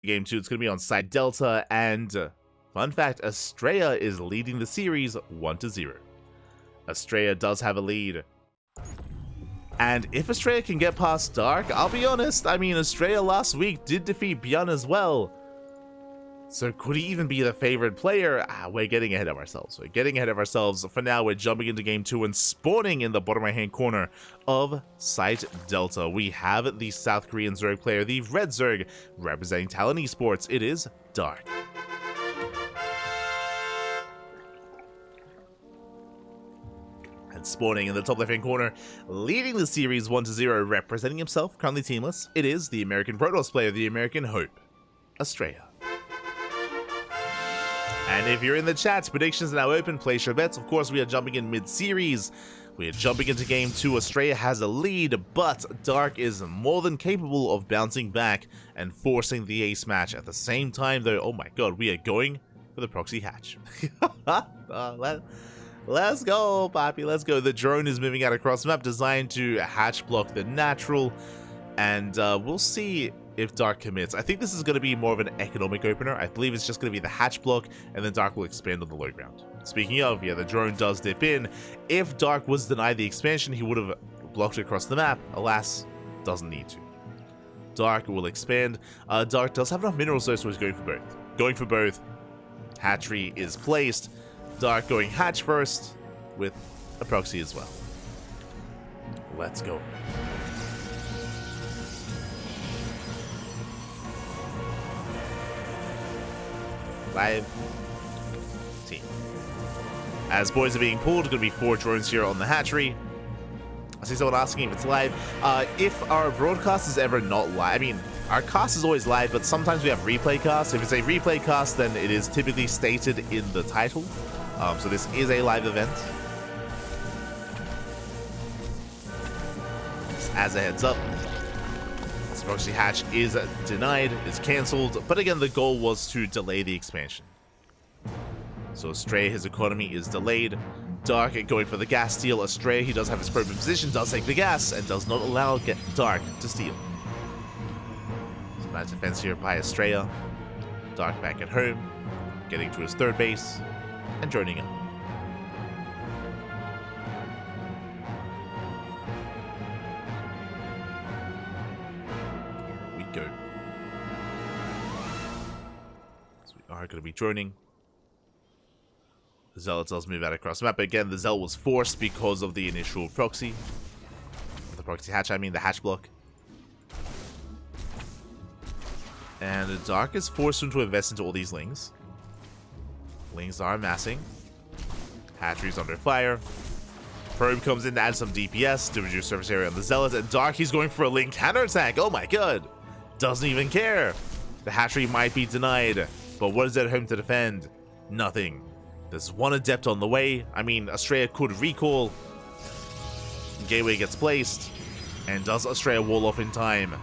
Game 2, it's going to be on side Delta, and fun fact, Astrea is leading the series 1-0. Astrea does have a lead. And if Astrea can get past Dark, I'll be honest, I mean, Astrea last week did defeat Bjorn as well. So could he even be the favorite player? We're getting ahead of ourselves. For now, we're jumping into Game 2 and spawning in the bottom right-hand corner of Site Delta. We have the South Korean Zerg player, the Red Zerg, representing Talon Esports. It is Dark. And spawning in the top left-hand corner, leading the series 1-0, representing himself, currently teamless. It is the American Protoss player, the American Hope, Astrea. And if you're in the chat, predictions are now open, place your bets. Of course, we are jumping in mid-series. We are jumping into Game 2. Astrea has a lead, but Dark is more than capable of bouncing back and forcing the ace match. At the same time, though, oh my god, we are going for the proxy hatch. Let's go, Poppy, let's go. The drone is moving out across the map, designed to hatch block the natural, and we'll see if Dark commits. I think this is going to be more of an economic opener. I believe it's just going to be the hatch block, and then Dark will expand on the low ground. Speaking of, yeah, the drone does dip in. If Dark was denied the expansion, he would have blocked it across the map. Alas, doesn't need to. Dark will expand. Dark does have enough minerals though, so he's going for both. Hatchery is placed. Dark going hatch first with a proxy as well. Let's go. Live team. As boys are being pulled, going to be 4 drones here on the hatchery. I see someone asking if it's live. If our broadcast is ever not live, I mean, our cast is always live, but sometimes we have replay casts. If it's a replay cast, then it is typically stated in the title. So this is a live event. Just as a heads up, this proxy hatch is denied, is cancelled, but again, the goal was to delay the expansion. So Astrea, his economy is delayed. Dark going for the gas steal. Astrea, he does have his probe in position, does take the gas, and does not allow Dark to steal. So nice defense here by Astrea. Dark back at home, getting to his third base, and joining up. Here we go. So we are going to be joining. The Zealot does move out across the map. Again, the Zealot was forced because of the initial proxy. The proxy hatch, I mean the hatch block. And the Dark is forced to invest into all these Lings. Lings are amassing. Hatchery's under fire. Probe comes in to add some DPS to reduce surface area on the Zealot. And Dark, he's going for a Ling counterattack. Oh my god. Doesn't even care. The hatchery might be denied. But what is at home to defend? Nothing. There's one Adept on the way. I mean, Astrea could recall. Gateway gets placed. And does Astrea wall off in time?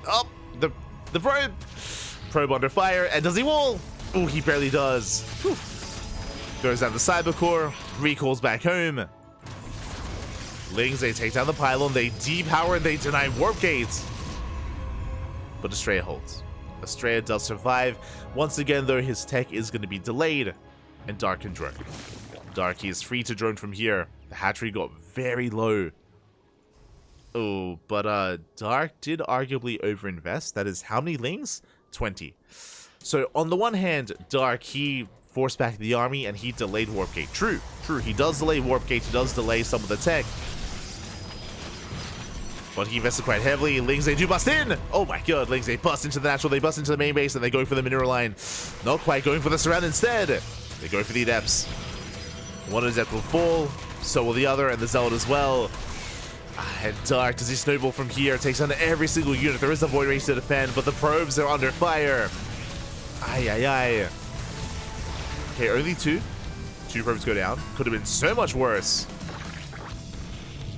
Oh, the probe. Probe under fire. And does he wall? Oh, he barely does. Whew. Goes down the cyber core. Recalls back home. Lings, they take down the pylon. They depower and they deny warp gates. But Astrea holds. Astrea does survive. Once again, though, his tech is going to be delayed. And Dark can drone. Dark, he is free to drone from here. The hatchery got very low. Oh, but Dark did arguably overinvest. That is how many Lings? 20. So on the one hand, Dark, he forced back the army and he delayed warp gate. True. He does delay warp gate. He does delay some of the tech. But he invested quite heavily. Lings, they do bust in. Oh my god, Lings, they bust into the natural. They bust into the main base and they go for the mineral line. Not quite, going for the surround instead. They go for the Adepts. One Adept will fall, so will the other, and the Zealot as well. And Dark, does he snowball from here? Takes on every single unit. There is a Void Race to defend, but the probes are under fire. Ay. Okay, only 2. 2 probes go down. Could have been so much worse.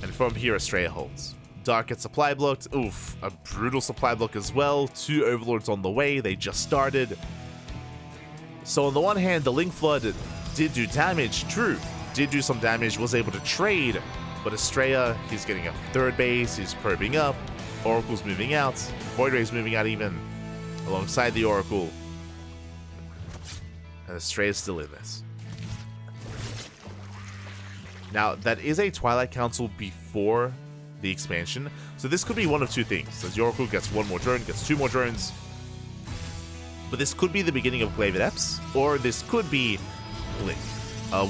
And from here, Astrea holds. Dark gets supply blocked. Oof, a brutal supply block as well. 2 Overlords on the way. They just started. So on the one hand, the Link Flood did do damage, true, did do some damage, was able to trade, but Astrea, he's getting a third base, he's probing up, Oracle's moving out, Void Ray's moving out even. alongside the Oracle. And Astrea is still in this. Now, that is a Twilight Council before the expansion, so this could be one of two things. As the Oracle gets one more drone, gets two more drones. But this could be the beginning of Glaive Adepts, or this could be Blink.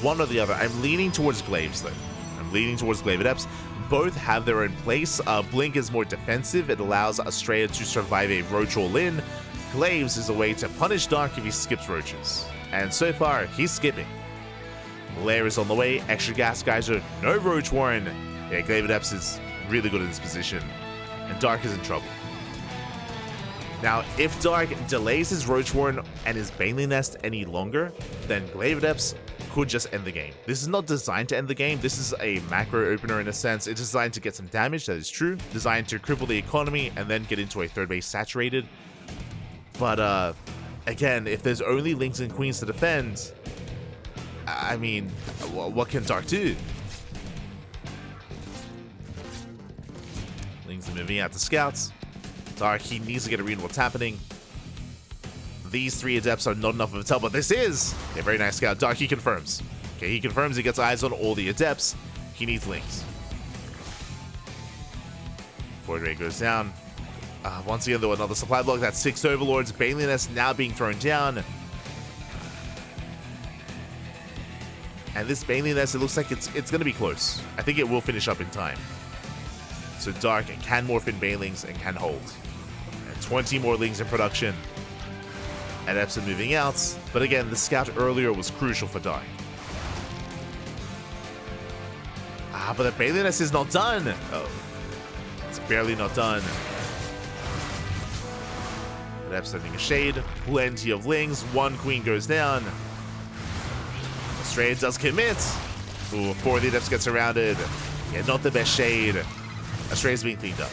One or the other. I'm leaning towards Glaives, though. I'm leaning towards Glaive Adepts. Both have their own place. Blink is more defensive. It allows Astrea to survive a Roach all-in. Glaives is a way to punish Dark if he skips Roaches. And so far, he's skipping. Malaria is on the way. Extra Gas Geyser. No Roach Warren. Yeah, Glaive Adepts is really good in this position. And Dark is in trouble. Now, if Dark delays his Roach Warren and his Baneling Nest any longer, then Glaive Adepts could just end the game. This is not designed to end the game. This is a macro opener in a sense. It's designed to get some damage, that is true. Designed to cripple the economy and then get into a third base saturated. But, again, if there's only Lings and Queens to defend, I mean, what can Dark do? Lings are moving out to scouts. Dark, he needs to get a read on what's happening. These three Adepts are not enough of a tell, but this is a very nice scout. Dark, he confirms. Okay, he confirms he gets eyes on all the Adepts. He needs Lings. Void Ray goes down. Once again, though, another supply block. That's 6 Overlords. Baneling Nest now being thrown down. And this Baneling Nest, it looks like it's going to be close. I think it will finish up in time. So Dark can morph in Banelings and can hold. And 20 more Lings in production. Adepts are moving out. But again, the scout earlier was crucial for Dark. But the Baneling Nest is not done. Oh, it's barely not done. Adepts sending a shade. Plenty of Lings. One Queen goes down. Astrea does commit. Ooh, 4 of the Adepts get surrounded. Yeah, not the best shade. Astrea is being cleaned up.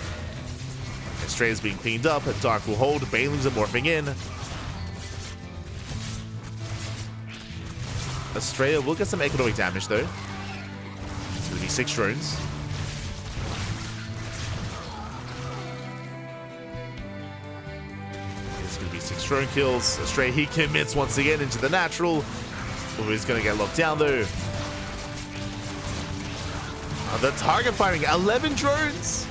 Astrea is being cleaned up. Dark will hold. Banelings are morphing in. Astrea will get some economic damage, though. It's going to be 6 drones. It's going to be 6 drone kills. Astrea, he commits once again into the natural. Oh, he's going to get locked down, though. The target firing, 11 drones.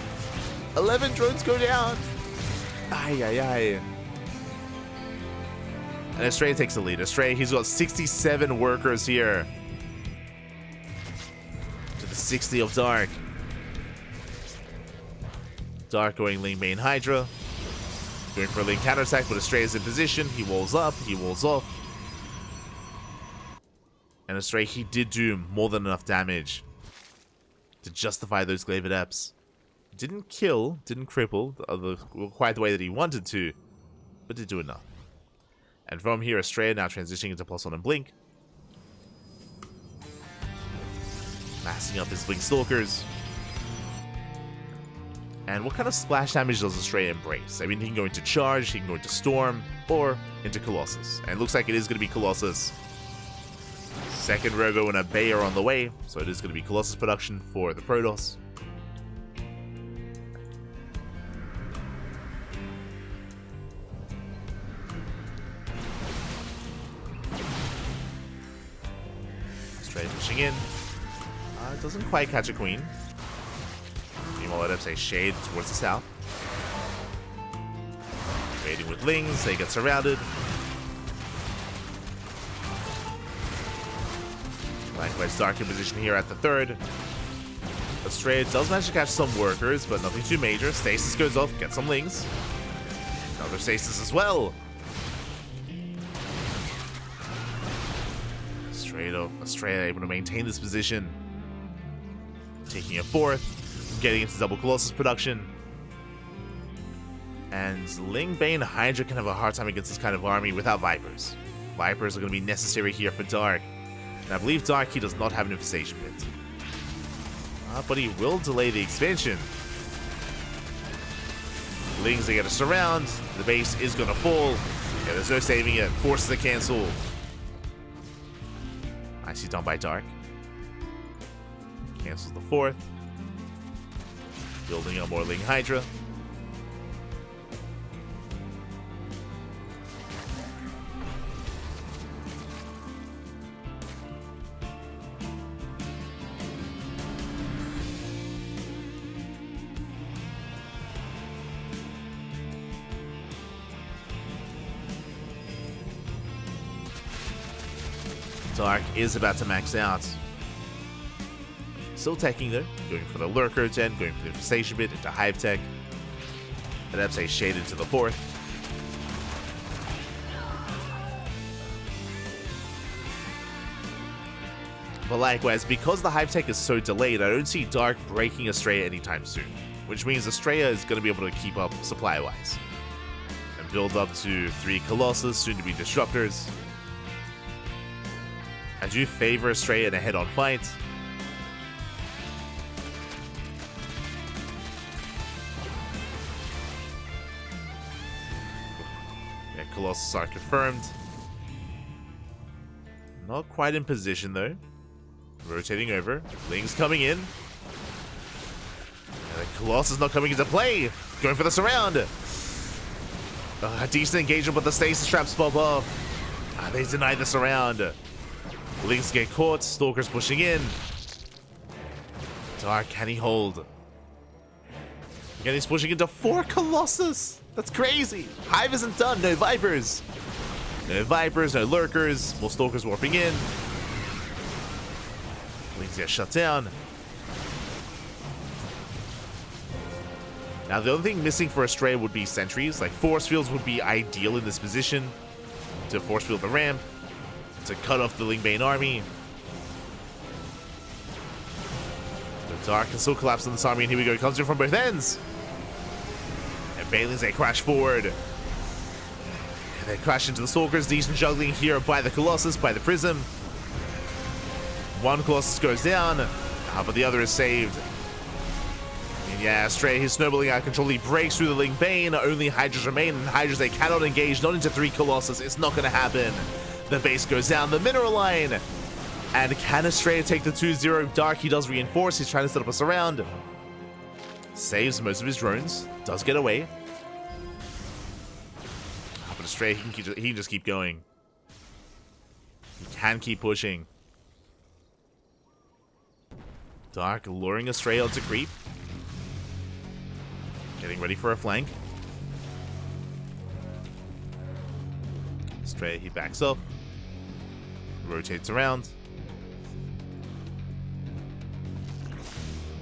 11 drones go down. Ay, ay, ay. And Astrea takes the lead. Astrea, he's got 67 workers here. To the 60 of Dark. Dark going Ling main Hydra. Going for a Ling counterattack, but Astrea is in position. He walls up, he walls off. And Astrea, he did do more than enough damage to justify those Glaive Adepts. Didn't kill, didn't cripple, quite the way that he wanted to, but did do enough. And from here, Astrea now transitioning into +1 and Blink. Massing up his Blink Stalkers. And what kind of splash damage does Astrea embrace? I mean, he can go into Charge, he can go into Storm, or into Colossus. And it looks like it is going to be Colossus. Second Robo and a Bay are on the way, so it is going to be Colossus production for the Protoss. Astrea pushing in. Doesn't quite catch a Queen. Meanwhile, Adepts a shade towards the south. Waiting with Lings, they get surrounded. Likewise, Dark in position here at the 3rd. Astrea does manage to catch some workers, but nothing too major. Stasis goes off, gets some Lings. Another Stasis as well. Astrea able to maintain this position. Taking a 4th, getting into double Colossus production. And Ling, Bane, Hydra can have a hard time against this kind of army without Vipers. Vipers are going to be necessary here for Dark. And I believe Dark, he does not have an Infestation Pit. But he will delay the expansion. Lings, they get a surround. The base is going to fall. Yeah, there's no saving it. Forces to cancel. Nicely done by Dark. Cancels the 4th. Building up more Ling Hydra. Dark is about to max out. Still teching though, going for the Lurker gen, going for the Infestation bit into Hive Tech. And that's a Shade into the 4th. But likewise, because the Hive Tech is so delayed, I don't see Dark breaking Astrea anytime soon. Which means Astrea is going to be able to keep up supply-wise. And build up to 3 Colossus, soon to be Disruptors. I do favor Astrea in a head-on fight. Yeah, Colossus are confirmed. Not quite in position though. Rotating over. Ling's coming in. And the Colossus not coming into play. Going for the surround. A decent engagement, but the stasis traps pop off. They deny the surround. Lings get caught. Stalker's pushing in. Dark, can he hold? Again, he's pushing into 4 Colossus. That's crazy. Hive isn't done. No Vipers. No Vipers, no Lurkers. More Stalkers warping in. Lings get shut down. Now, the only thing missing for Astrea would be sentries. Like, force fields would be ideal in this position to force field the ramp, to cut off the Lingbane army. The Dark can still collapse on this army, and here we go. It comes in from both ends. And Banelings, they crash forward. And they crash into the Stalkers. Decent juggling here by the Colossus, by the Prism. One Colossus goes down, but the other is saved. And yeah, Astrea, he's snowballing out of control. He breaks through the Lingbane. Only Hydras remain, and Hydras, they cannot engage. Not into 3 Colossus. It's not going to happen. The base goes down. The mineral line. And can Astrea take the 2-0? Dark, he does reinforce. He's trying to set up a surround. Saves most of his drones. Does get away. But Astrea, he can just keep going. He can keep pushing. Dark luring Astrea onto creep. Getting ready for a flank. Astrea, he backs up. Rotates around.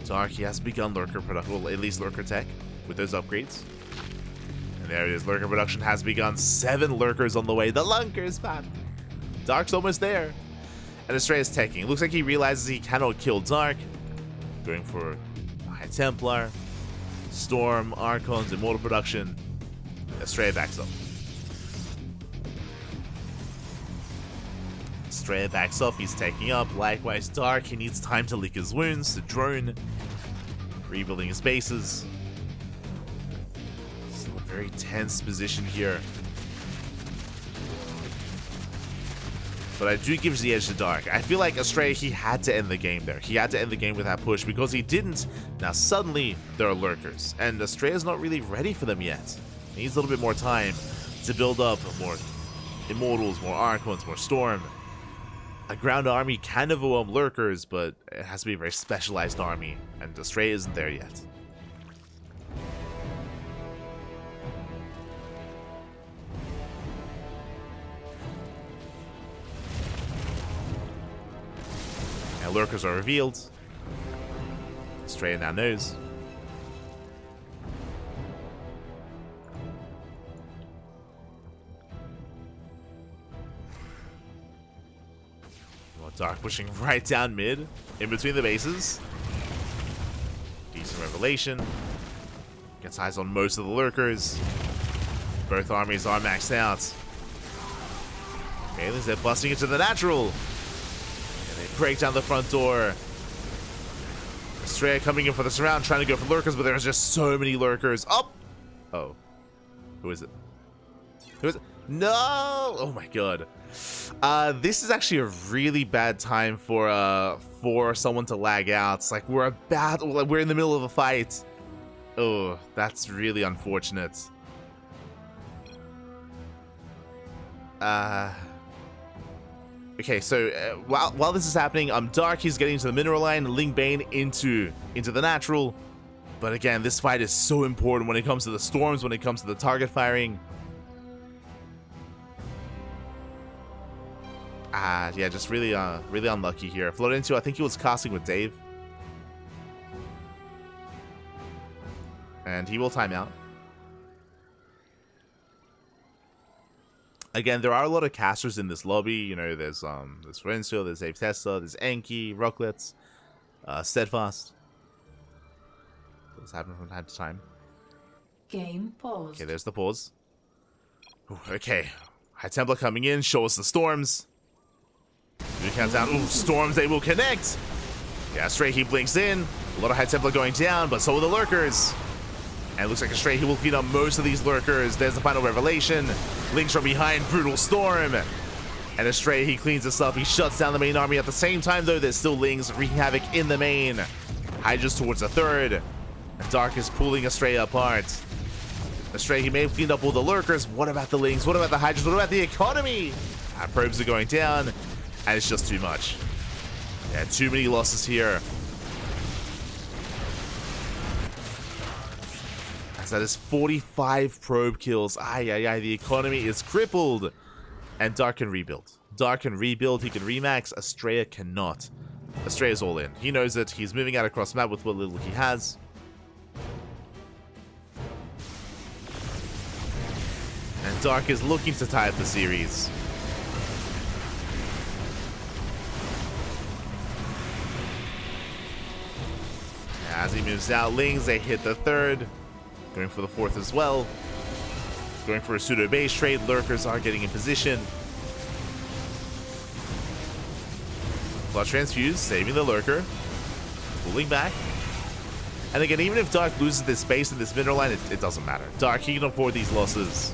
Dark, he has begun Lurker production, well, at least Lurker tech, with those upgrades. And there it is, Lurker production has begun. 7 Lurkers on the way. The Lunkers, man. Dark's almost there. And Astrea's teching. Looks like he realizes he cannot kill Dark. Going for High Templar, Storm, Archons, Immortal production. Astrea backs up. Astrea backs up, he's taking up. Likewise, Dark, he needs time to lick his wounds, to drone. Rebuilding his bases. Still a very tense position here. But I do give the edge to Dark. I feel like Astrea, he had to end the game there. He had to end the game with that push because he didn't. Now suddenly there are Lurkers, and Astrea's not really ready for them yet. He needs a little bit more time to build up more Immortals, more Archons, more Storm. A ground army can overwhelm Lurkers, but it has to be a very specialized army, and Astrea isn't there yet. Now Lurkers are revealed. Astrea now knows. Dark pushing right down mid, in between the bases. Decent revelation. Gets eyes on most of the Lurkers. Both armies are maxed out. Banelings, they're busting into the natural. And they break down the front door. Astrea coming in for the surround, trying to go for Lurkers, but there's just so many Lurkers. Up! Oh. Who is it? Who is it? No! Oh my god. This is actually a really bad time for someone to lag out. It's like we're in the middle of a fight. Oh, that's really unfortunate. Okay, so while this is happening, Dark, he's getting to the mineral line, Lingbane into the natural. But again, this fight is so important when it comes to the storms, when it comes to the target firing. Yeah, just really unlucky here. Float into, I think he was casting with Dave. And he will time out. Again, there are a lot of casters in this lobby. You know, there's Renzo, there's Dave Tesla, there's Enki, Rocklets, Steadfast. This happens from time to time. Game paused. Okay, there's the pause. Ooh, okay, High Templar coming in. Show us the storms. We count down. Ooh, storms. They will connect. Yeah, Astrea, he blinks in. A lot of High Templar going down, but so will the lurkers. And it looks like Astrea, he will feed on most of these lurkers. There's the final revelation. Lynx from behind. Brutal storm. And Astrea, he cleans this up. He shuts down the main army. At the same time, though, there's still Lynx wreaking havoc in the main. Hydra's towards the third. And Dark is pulling Astrea apart. Astrea, he may have cleaned up all the lurkers. What about the Lynx? What about the Hydras? What about the economy? Probes are going down. And it's just too much. Yeah, too many losses here. As that is 45 probe kills. The economy is crippled. And Dark can rebuild. Dark can rebuild. He can remax. Astrea cannot. Astrea's all in. He knows it. He's moving out across map with what little he has. And Dark is looking to tie up the series. As he moves out, Lings, they hit the third. Going for the fourth as well. Going for a pseudo base trade. Lurkers are getting in position. Blood Transfuse, saving the lurker. Pulling back. And again, even if Dark loses this base in this mineral line, it doesn't matter. Dark, he can afford these losses.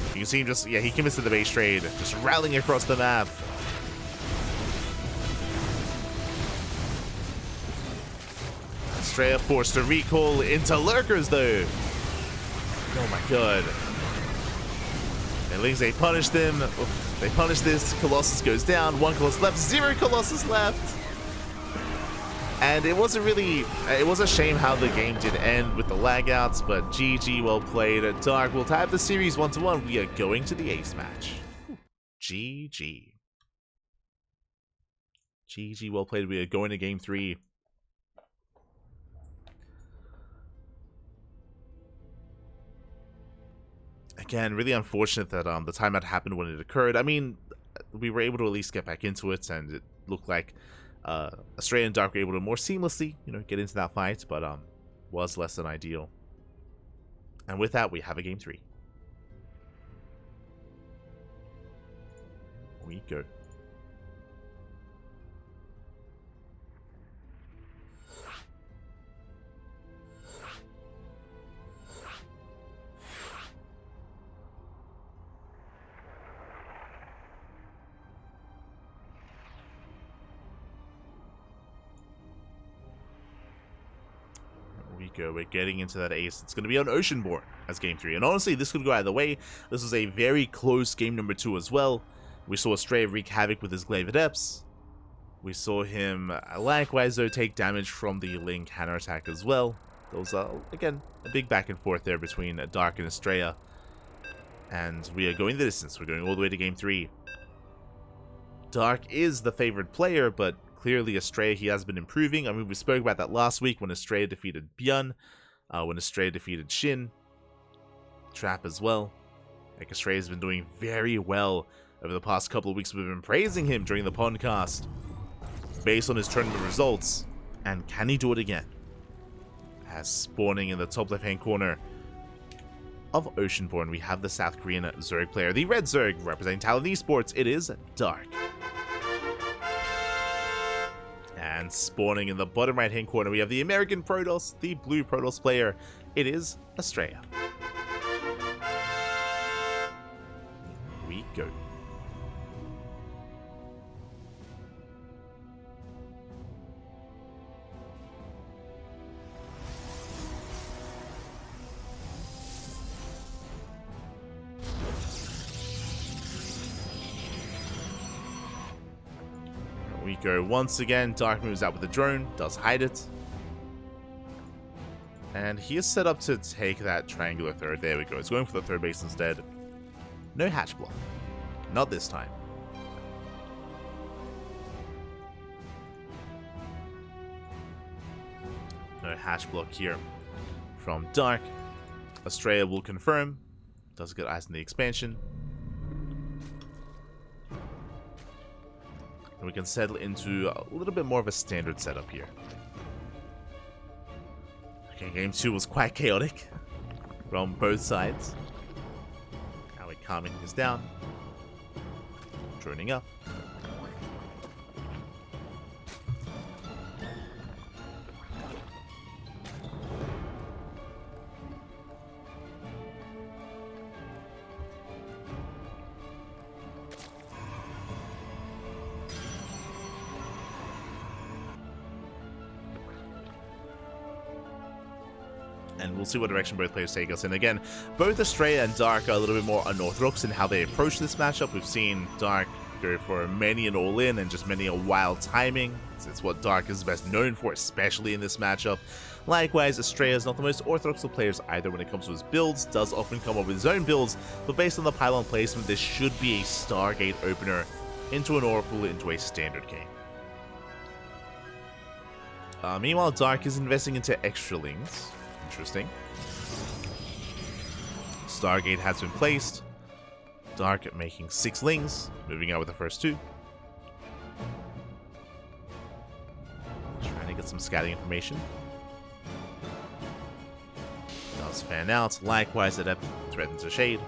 You can see him just, he commits to the base trade. Just rallying across the map. Astrea forced to recall into lurkers, though. Oh my god. And Lings, they punish them. They punish this. Colossus goes down. 1 Colossus left. 0 Colossus left. And it wasn't really... It was a shame how the game did end with the lagouts, but GG, well played. Dark will tie up the series 1-1. We are going to the ace match. GG. GG, well played. We are going to game 3. Again, really unfortunate that the timeout happened when it occurred. I mean, we were able to at least get back into it, and it looked like Astrea and Dark were able to more seamlessly, get into that fight, but was less than ideal. And with that, we have a game 3. We go. We're getting into that ace. It's going to be on Oceanborn as game 3. And honestly, this could go either way. This was a very close game number 2 as well. We saw Astrea wreak havoc with his Glaive Adepts. We saw him, likewise, though, take damage from the Ling counter attack as well. There was, again, a big back and forth there between Dark and Astrea. And we are going the distance. We're going all the way to game 3. Dark is the favored player, but clearly Astrea, he has been improving. I mean, we spoke about that last week when Astrea defeated Byun, when Astrea defeated Shin, Trap as well. Like, Astrea has been doing very well over the past couple of weeks. We've been praising him during the podcast based on his tournament results. And can he do it again? As spawning in the top left-hand corner of Oceanborn, we have the South Korean Zerg player, the Red Zerg, representing Talon Esports. It is Dark. And spawning in the bottom right-hand corner, we have the American Protoss, the blue Protoss player. It is Astrea. We go. We go once again. Dark moves out with the drone, does hide it. And he is set up to take that triangular third. There we go. It's going for the third base instead. No hatch block. Not this time. No hatch block here from Dark. Astrea will confirm. Does get eyes on the expansion. And we can settle into a little bit more of a standard setup here. Okay, game 2 was quite chaotic from both sides. Now we're calming things down. Droning up. And we'll see what direction both players take us in. Again, both Astrea and Dark are a little bit more unorthodox in how they approach this matchup. We've seen Dark go for many an all-in and just many a wild timing. It's what Dark is best known for, especially in this matchup. Likewise, Astrea is not the most orthodox of players either when it comes to his builds, does often come up with his own builds, but based on the pylon placement, this should be a Stargate opener into an Oracle into a standard game. Meanwhile, Dark is investing into extra lings. Interesting. Stargate has been placed. Dark making 6 lings, moving out with the first 2. Trying to get some scouting information. Does fan out. Likewise, Adept threatens a shade,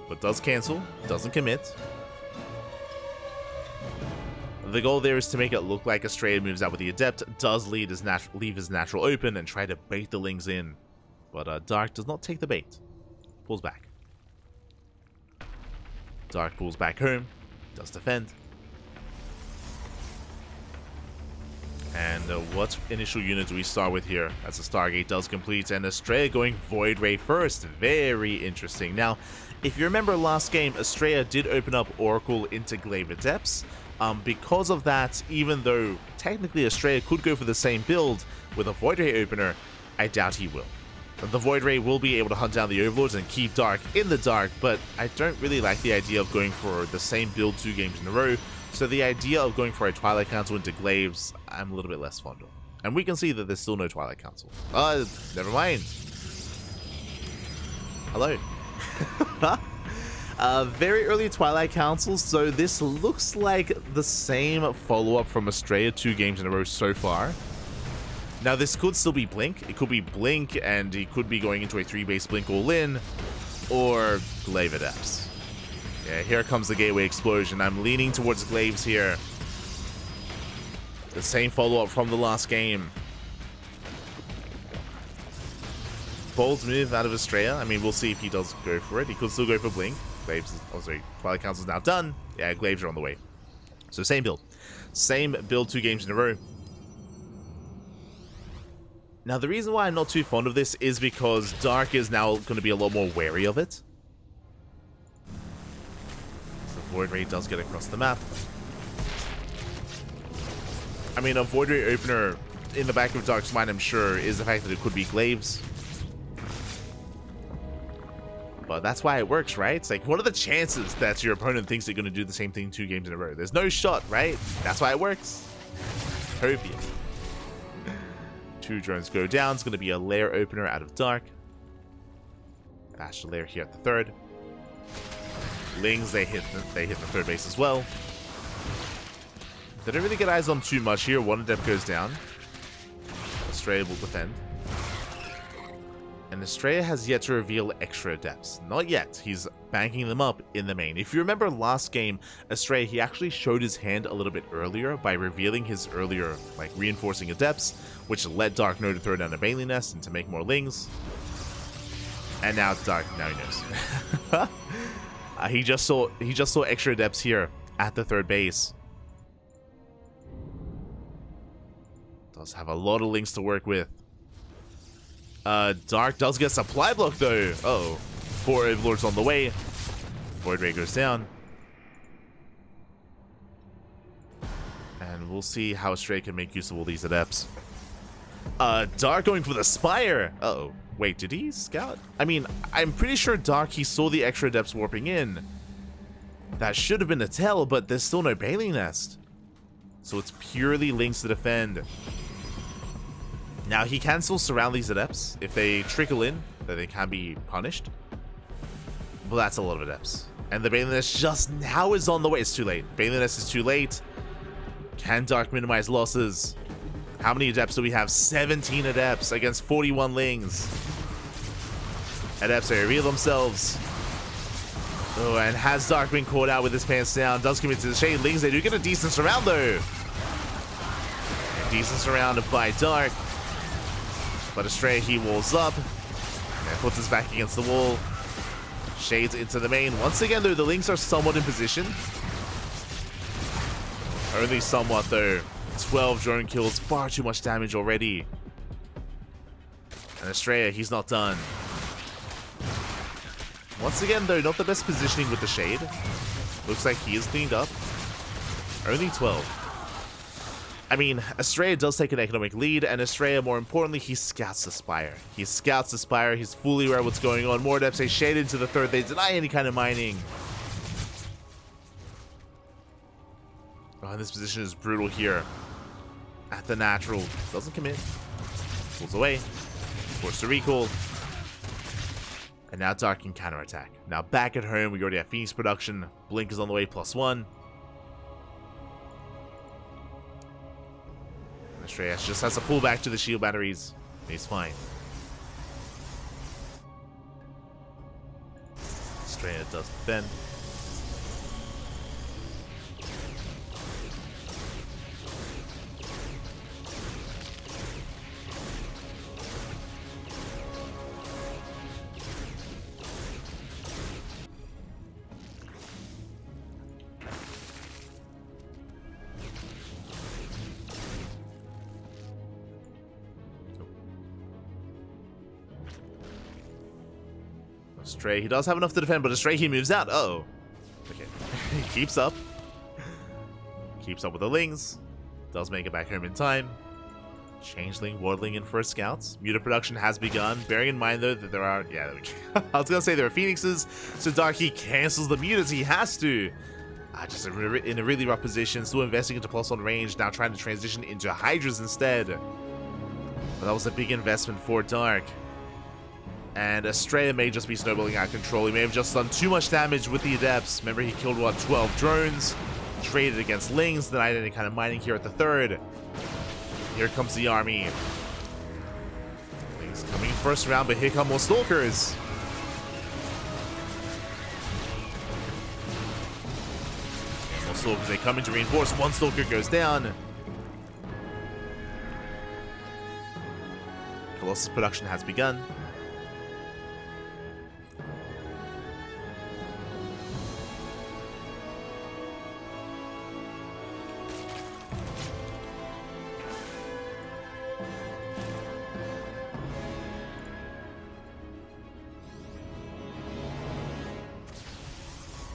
but does cancel, doesn't commit. The goal there is to make it look like Astrea moves out with the Adept, does leave his natural open and try to bait the lings in. But Dark does not take the bait. Pulls back. Dark pulls back home, does defend. And what initial unit do we start with here as the Stargate does complete, and Astrea going Void Ray first. Very interesting. Now, if you remember last game, Astrea did open up Oracle into Glaive Adepts. Because of that, even though technically Astrea could go for the same build with a Void Ray opener, I doubt he will. The Void Ray will be able to hunt down the Overlords and keep Dark in the dark, but I don't really like the idea of going for the same build 2 games in a row, so the idea of going for a Twilight Council into Glaives, I'm a little bit less fond of. And we can see that there's still no Twilight Council. Never mind. Hello. Very early Twilight Council, so this looks like the same follow-up from Astrea 2 games in a row so far. Now, this could still be Blink. It could be Blink, and he could be going into a 3-base Blink all-in, or Glaive Adepts. Yeah, here comes the Gateway Explosion. I'm leaning towards Glaives here. The same follow-up from the last game. Bold move out of Astrea. I mean, we'll see if he does go for it. He could still go for Blink. Glaives is, oh sorry, Twilight Council is now done. Yeah, Glaives are on the way. So same build. Same build 2 games in a row. Now, the reason why I'm not too fond of this is because Dark is now going to be a lot more wary of it. So Void Ray does get across the map. I mean, a Void Ray opener in the back of Dark's mind, I'm sure, is the fact that it could be Glaives. But that's why it works, right? It's like, what are the chances that your opponent thinks they're going to do the same thing 2 games in a row? There's no shot, right? That's why it works. Utopia. 2 drones go down. It's going to be a lair opener out of Dark. Bash the lair here at the 3rd. Lings, they hit the 3rd base as well. They don't really get eyes on too much here. 1 Adept goes down. Astrea will defend. And Astrea has yet to reveal extra Adepts. Not yet. He's banking them up in the main. If you remember last game, Astrea, he actually showed his hand a little bit earlier by revealing his earlier, like, reinforcing Adepts, which let Dark know to throw down a Bailey Nest and to make more Lings. And now Dark, now he knows. He just saw extra Adepts here at the 3rd base. Does have a lot of Lings to work with. Dark does get supply block though. Uh-oh. 4 Overlords on the way. Void Ray goes down. And we'll see how Astrea can make use of all these Adepts. Dark going for the Spire. Uh-oh. Wait, did he scout? I mean, I'm pretty sure Dark, he saw the extra Adepts warping in. That should have been a tell, but there's still no Bailey Nest. So it's purely Lings to defend. Now, he can still surround these adepts. If they trickle in, then they can be punished. But that's a lot of adepts. And the Baneling Nest just now is on the way. It's too late. Baneling Nest is too late. Can Dark minimize losses? How many adepts do we have? 17 adepts against 41 lings. Adepts, they reveal themselves. Oh, and has Dark been caught out with his pants down? Does commit to the Shade. Lings, they do get a decent surround, though. A decent surround by Dark. But Astrea, he walls up. And puts his back against the wall. Shades into the main. Once again, though, the Lings are somewhat in position. Only somewhat, though. 12 drone kills. Far too much damage already. And Astrea, he's not done. Once again, though, not the best positioning with the Shade. Looks like he is cleaned up. Only 12. I mean, Astrea does take an economic lead, and Astrea, more importantly, he scouts the Spire. He scouts the Spire, he's fully aware of what's going on. More adepts, they shade into the third, they deny any kind of mining. Oh, and this position is brutal here. At the natural, doesn't commit. Pulls away, forced to recall. And now Dark can counterattack. Now back at home, we already have Phoenix production. Blink is on the way, +1. Astrea just has to pull back to the shield batteries. He's fine. Astrea does bend. Astrea, he does have enough to defend, but Astrea, he moves out. Uh-oh. Okay. He keeps up. Keeps up with the Lings. Does make it back home in time. Changeling, Wardling in for a scouts. Muta production has begun. Bearing in mind, though, that there are... Yeah, I was going to say there are Phoenixes, so Dark, he cancels the mutas. He has to. Just in a really rough position. Still investing into +1 range. Now trying to transition into Hydras instead. But that was a big investment for Dark. And Astrea may just be snowballing out of control. He may have just done too much damage with the Adepts. Remember, he killed, what, 12 drones? Traded against Lings, denied any kind of mining here at the third. Here comes the army. Lings coming in first round, but here come more Stalkers. And more Stalkers, they come in to reinforce. One Stalker goes down. Colossus production has begun.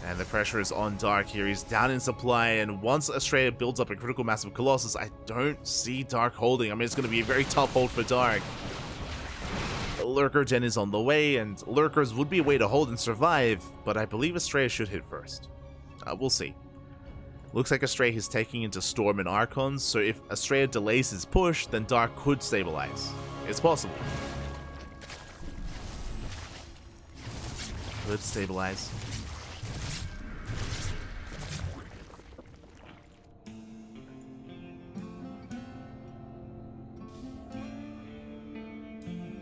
And the pressure is on Dark here. He's down in supply, and once Astrea builds up a critical mass of Colossus, I don't see Dark holding. I mean, it's going to be a very tough hold for Dark. Lurker Den is on the way, and Lurkers would be a way to hold and survive, but I believe Astrea should hit first. We'll see. Looks like Astrea is taking into Storm and Archons, so if Astrea delays his push, then Dark could stabilize. It's possible. Could stabilize.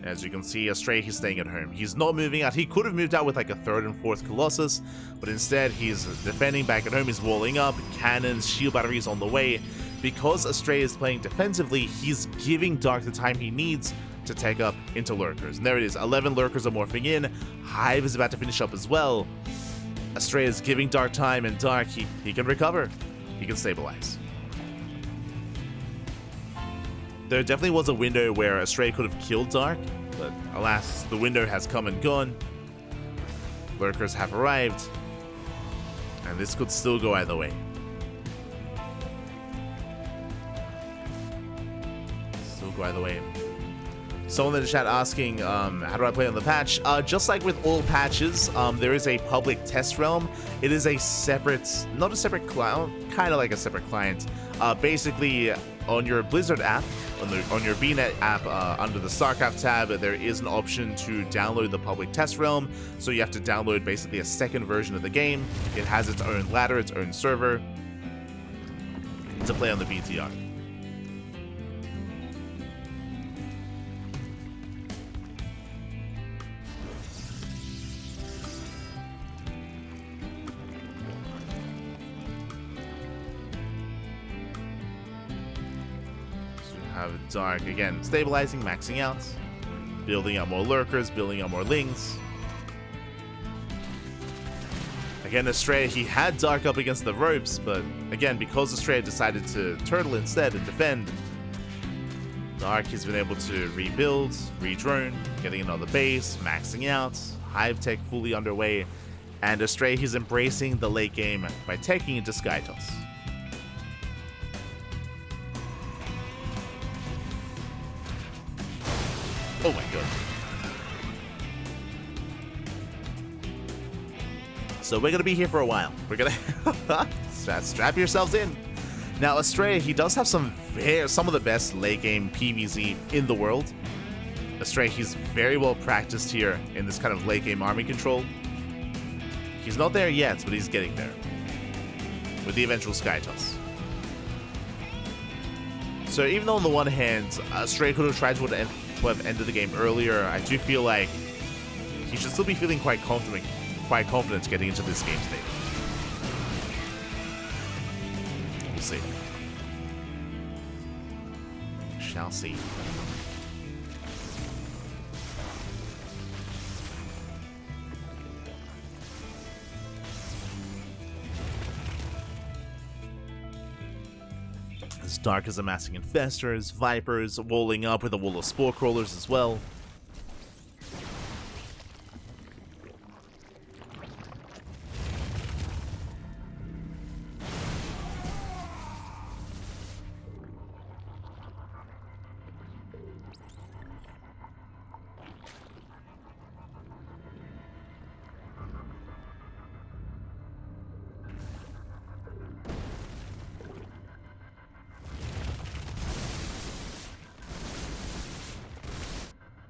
As you can see, Astrea, he's staying at home. He's not moving out. He could have moved out with like a third and fourth Colossus, but instead he's defending back at home. He's walling up, cannons, shield batteries on the way. Because Astrea is playing defensively, he's giving Dark the time he needs to take up into Lurkers. And there it is, 11 Lurkers are morphing in. Hive is about to finish up as well. Astrea is giving Dark time, and Dark, he can recover. He can stabilize. There definitely was a window where Astrea could have killed Dark, but alas, the window has come and gone. Lurkers have arrived, and this could still go either way. Still go either way. Someone in the chat asking, how do I play on the patch? Just like with all patches, there is a public test realm. It is a separate, not a separate client, kind of like a separate client. Basically, on your Blizzard app, on your BNet app, under the StarCraft tab, there is an option to download the public test realm. So you have to download basically a second version of the game. It has its own ladder, its own server to play on the BTR. Have Dark again, stabilizing, maxing out, building up more lurkers, building up more lings. Again, Astrea, he had Dark up against the ropes, but again, because Astrea decided to turtle instead and defend, Dark has been able to rebuild, redrone, getting another base, maxing out, Hive Tech fully underway, and Astrea, he's embracing the late game by taking into Sky Toss. Oh my god. So we're gonna be here for a while. We're gonna strap yourselves in. Now Astrea, he does have some of the best late game PvZ in the world. Astrea, he's very well practiced here in this kind of late game army control. He's not there yet, but he's getting there with the eventual Sky Toss. So even though on the one hand, Astrea could have tried to have ended the game earlier, I do feel like he should still be feeling quite confident getting into this game state. We'll see. Shall see. As Dark is amassing infestors, vipers, walling up with a wall of spore crawlers as well.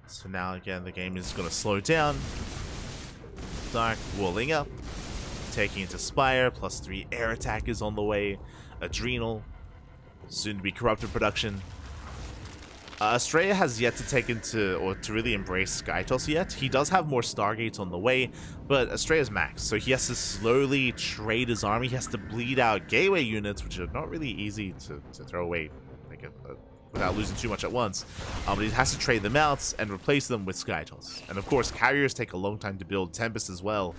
So now again the game is going to slow down. Dark walling up, taking into Spire, +3 air attack is on the way, Adrenal, soon to be Corrupted production. Astrea has yet to take into, or to really embrace Sky Toss yet. He does have more Stargates on the way, but Astrea's max, so he has to slowly trade his army. He has to bleed out Gateway units, which are not really easy to throw away without losing too much at once. But he has to trade them out and replace them with Sky Toss. And of course, carriers take a long time to build, Tempest as well.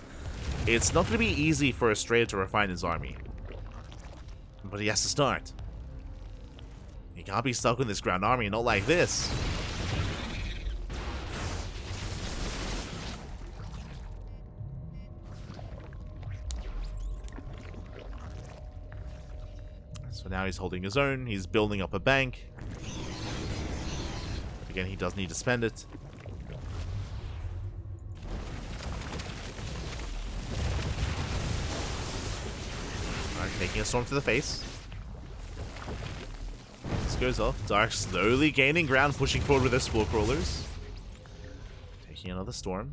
It's not going to be easy for Astrea to refine his army, but he has to start. You can't be stuck with this ground army, not like this. So now he's holding his own, he's building up a bank. Again, he does need to spend it. Alright, taking a storm to the face. This goes off. Dark slowly gaining ground, pushing forward with their spore crawlers. Taking another storm.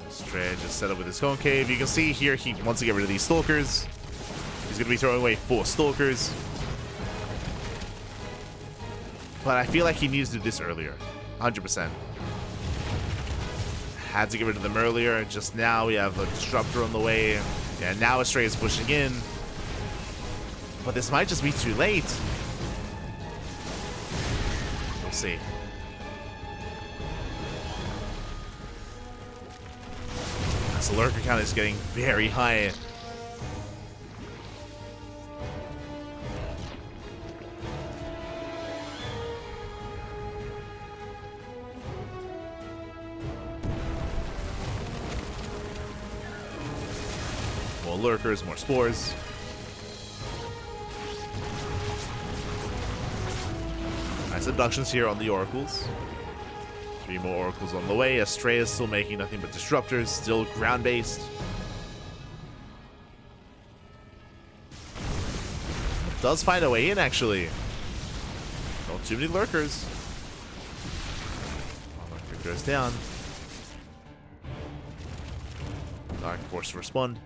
Astrea just set up with his concave. You can see here he wants to get rid of these stalkers. He's going to be throwing away 4 stalkers. But I feel like he needs to do this earlier. 100%. Had to get rid of them earlier. Just now we have a disruptor on the way. Yeah, now Astrea is pushing in. But this might just be too late. We'll see. The lurker count is getting very high. More lurkers, more spores. Nice abductions here on the Oracles. 3 more Oracles on the way. Astrea is still making nothing but disruptors, still ground-based. Does find a way in, actually. Not too many lurkers. Lurker goes down. Dark forced to respond.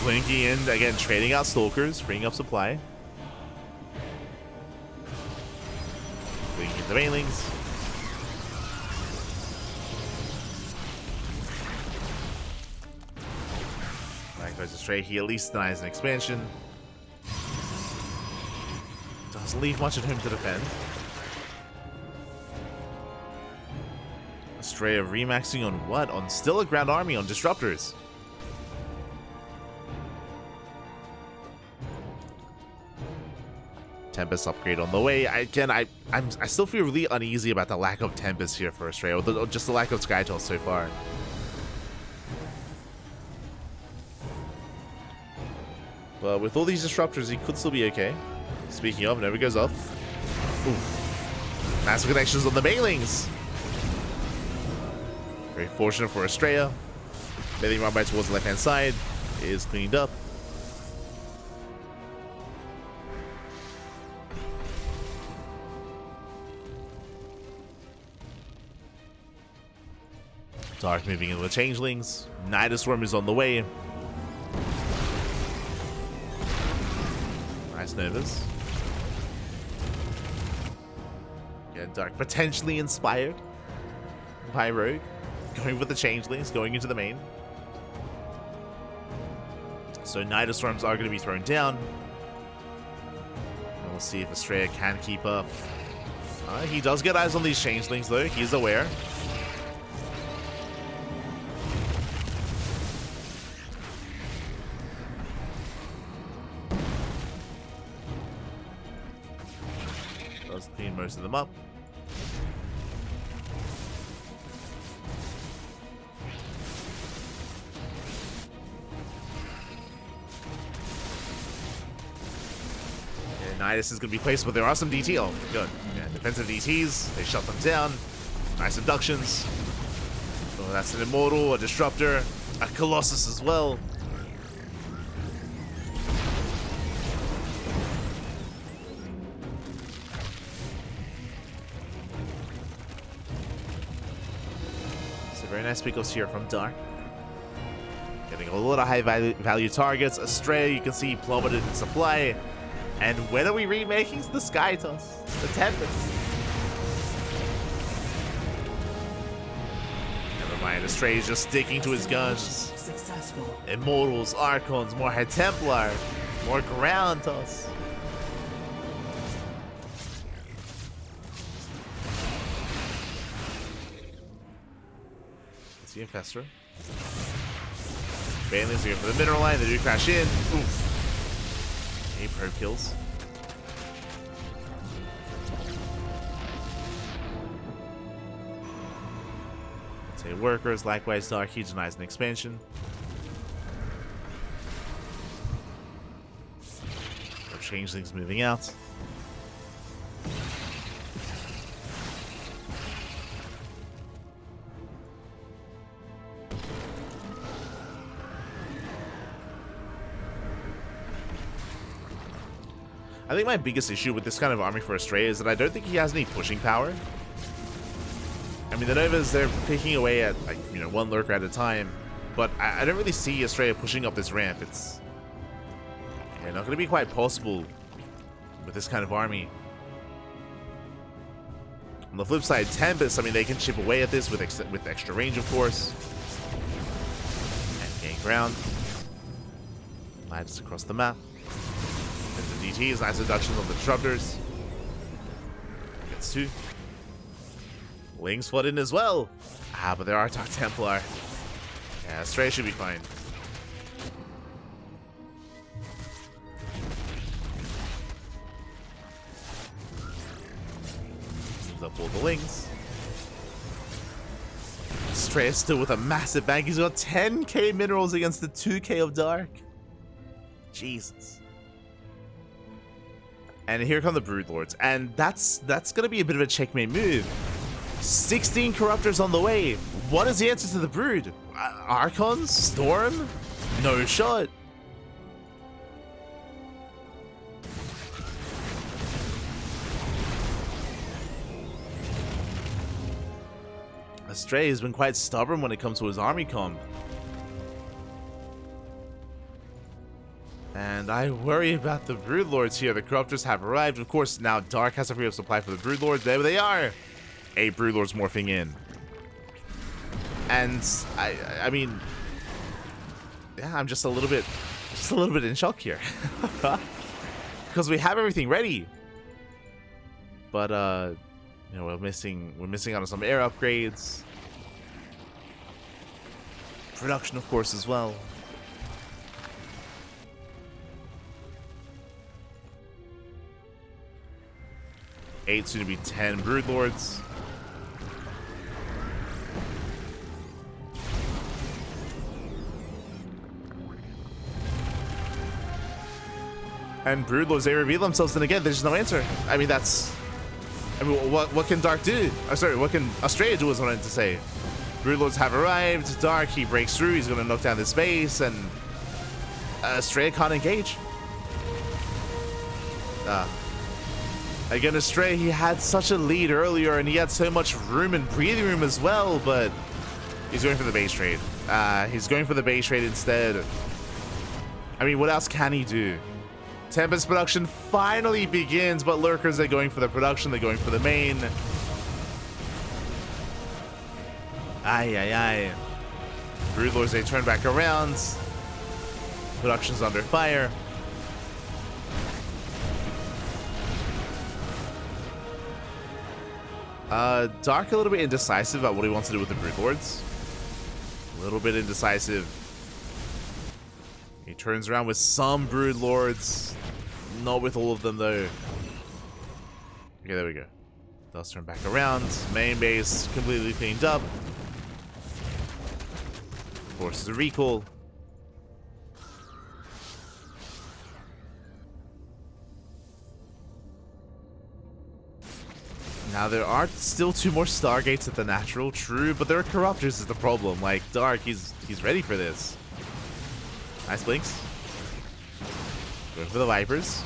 Blinking in, again, trading out Stalkers, freeing up supply. Blinking the Banelings. Likewise, Astrea, he at least denies an expansion. Doesn't leave much at home to defend. Astrea remaxing on what? On still a ground army on disruptors. Tempest upgrade on the way. I still feel really uneasy about the lack of Tempest here for Astrea, or just the lack of Skytoss so far. But with all these disruptors, he could still be okay. Speaking of, never goes up. Ooh. Massive connections on the Banelings. Very fortunate for Astrea. Bailing run by towards the left-hand side is cleaned up. Dark moving into the Changelings. Nidusworm is on the way. Nice Novas. Again, Dark potentially inspired by Rogue. Going with the Changelings, going into the main. So Nidusworms are going to be thrown down. And we'll see if Astrea can keep up. He does get eyes on these Changelings though, he's aware. Does clean most of them up. Nidus is going to be placed, but there are some DT. Oh, good. Yeah, defensive DTs. They shut them down. Nice abductions. So that's an Immortal, a Disruptor, a Colossus as well. So very nice pickups here from Dark. Getting a lot of high value targets. Astrea, you can see, plummeted in supply. And when are we remaking the Skytoss? The Tempest. Never mind, Astrea just sticking to his guns. Successful. Immortals, Archons, more Head Templar, more ground toss. Let's see Infestor. Banelings are going for the mineral line, they do crash in. Oof. 8 probe kills. Say workers, likewise Dark, he denies an expansion. Or Changelings moving out. I think my biggest issue with this kind of army for Astrea is that I don't think he has any pushing power. I mean, the Novas, they're picking away at, like, you know, 1 lurker at a time, but I don't really see Astrea pushing up this ramp. It's not going to be quite possible with this kind of army. On the flip side, Tempest, I mean, they can chip away at this with extra range, of course. And gain ground. Lights across the map. The DTs, nice reductions on the disruptors. Gets 2. Lings flood in as well. But there are Dark Templar. Yeah, Astrea should be fine. Cleans up all the Lings. Astrea still with a massive bank. He's got 10k minerals against the 2k of Dark. Jesus. And here come the Broodlords. And that's going to be a bit of a checkmate move. 16 Corruptors on the way. What is the answer to the Brood? Archons? Storm? No shot. Astrea has been quite stubborn when it comes to his army comp. And I worry about the Broodlords here. The Corruptors have arrived. Of course, now Dark has a free up supply for the Broodlords. There they are. 8 Broodlords morphing in. And I mean, yeah, I'm just a little bit in shock here. Because we have everything ready. But you know, we're missing out on some air upgrades. Production, of course, as well. Eight, soon to be 10 Broodlords. And Broodlords, they reveal themselves, and again, there's no answer. I mean, what can Dark do? Oh, sorry, what can Astrea do is what I wanted to say. Broodlords have arrived. Dark, he breaks through. He's going to knock down this base, and Astrea can't engage. Again, Astrea, he had such a lead earlier, and he had so much room and breathing room as well, but he's going for the base trade. He's going for the base trade instead. I mean, what else can he do? Tempest production finally begins, but Lurkers, they're going for the production. They're going for the main. Aye. Broodlords, they turn back around. Production's under fire. Dark a little bit indecisive about what he wants to do with the Broodlords. A little bit indecisive. He turns around with some Broodlords. Not with all of them, though. Okay, there we go. Does turn back around. Main base completely cleaned up. Forces a recall. Now, there are still 2 more Stargates at the natural, true, but there are Corruptors is the problem. Like, Dark, he's ready for this. Nice blinks. Going for the Vipers.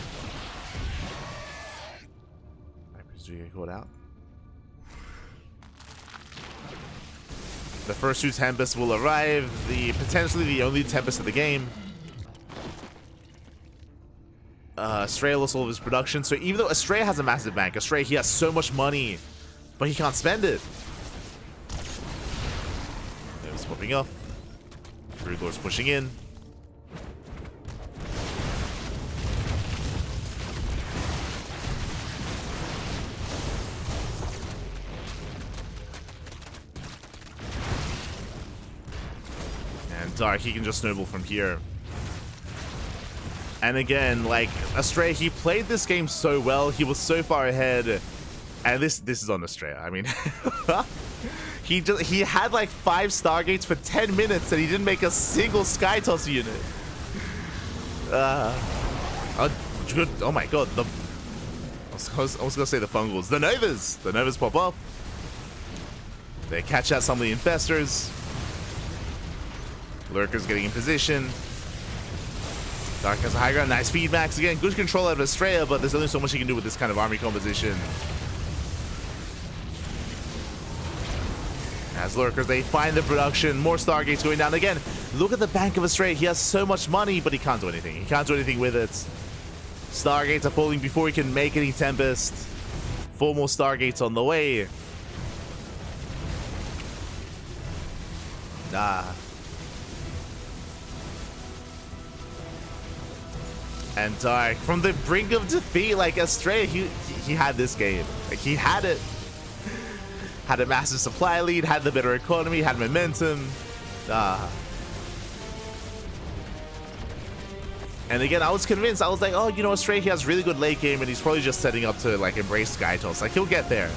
Vipers do get caught out. The first 2 Tempests will arrive. Potentially the only Tempest of the game. Astrea lost all of his production, so even though Astrea has a massive bank, Astrea, he has so much money, but he can't spend it. They're swapping off. Broodlord's pushing in. And Dark, he can just snowball from here. And again, like, Astrea, he played this game so well. He was so far ahead. And this is on Astrea. I mean, he had like 5 Stargates for 10 minutes and he didn't make a single Sky Toss unit. Good. Oh my god. I was gonna say the Fungals. The Novas. The Novas pop up. They catch out some of the Infestors. Lurkers getting in position. Dark has a high ground. Nice feed max again. Good control out of Astrea, but there's only so much he can do with this kind of army composition. As Lurkers, they find the production. More Stargates going down again. Look at the bank of Astrea. He has so much money, but he can't do anything. He can't do anything with it. Stargates are falling before he can make any Tempest. 4 more Stargates on the way. And Dark, from the brink of defeat, like Astrea, he had this game. Like, he had it. Had a massive supply lead, had the better economy, had momentum. And again, I was convinced. I was like, oh, you know, Astrea, he has really good late game, and he's probably just setting up to, like, embrace Sky Toss. Like, he'll get there.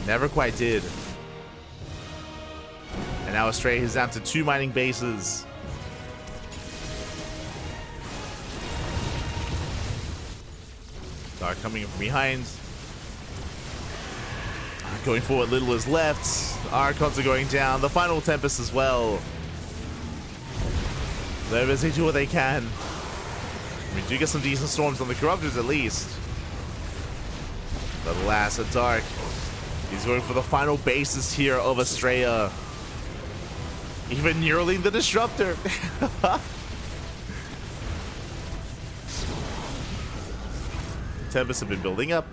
Never quite did. now Astrea is down to 2 mining bases. Dark coming in from behind. Going forward, little is left. Archons are going down. The final Tempest as well. They're busy doing what they can. We do get some decent storms on the Corruptors at least. But alas, at Dark, he's going for the final bases here of Astrea. Even Neuraling the Disruptor. Tempests have been building up.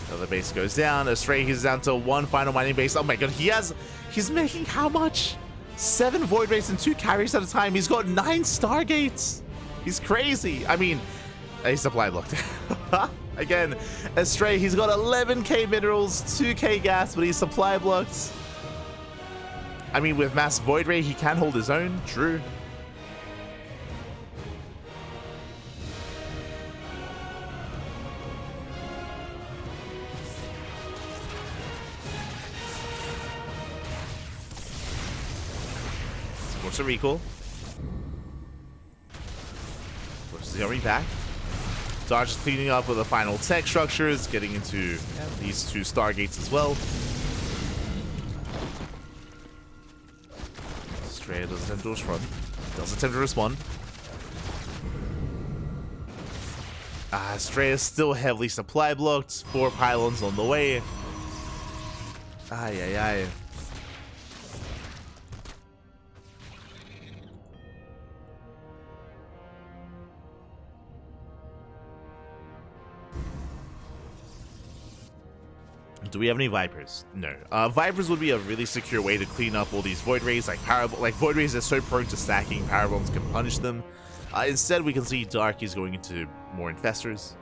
Another base goes down. Astrea, he's down to 1 final mining base. Oh my god, he's making how much? 7 Void Rays and 2 carries at a time. He's got 9 Stargates. He's crazy. I mean, he's supply blocked. Again, Astrea, he's got 11k minerals, 2k gas, but he's supply blocked. I mean, with Mass Void Ray, he can hold his own. True. What's a recall? Forces the army back. Dodge is cleaning up with the final tech structures, getting into these 2 Stargates as well. Astrea does attempt to respond. Does attempt to respond. Astrea is still heavily supply blocked. 4 pylons on the way. Ay, ay, ay. Do we have any Vipers? No. Vipers would be a really secure way to clean up all these Void Rays. Like Void Rays are so prone to stacking, Power Bombs can punish them. Instead, we can see Dark is going into more Infestors.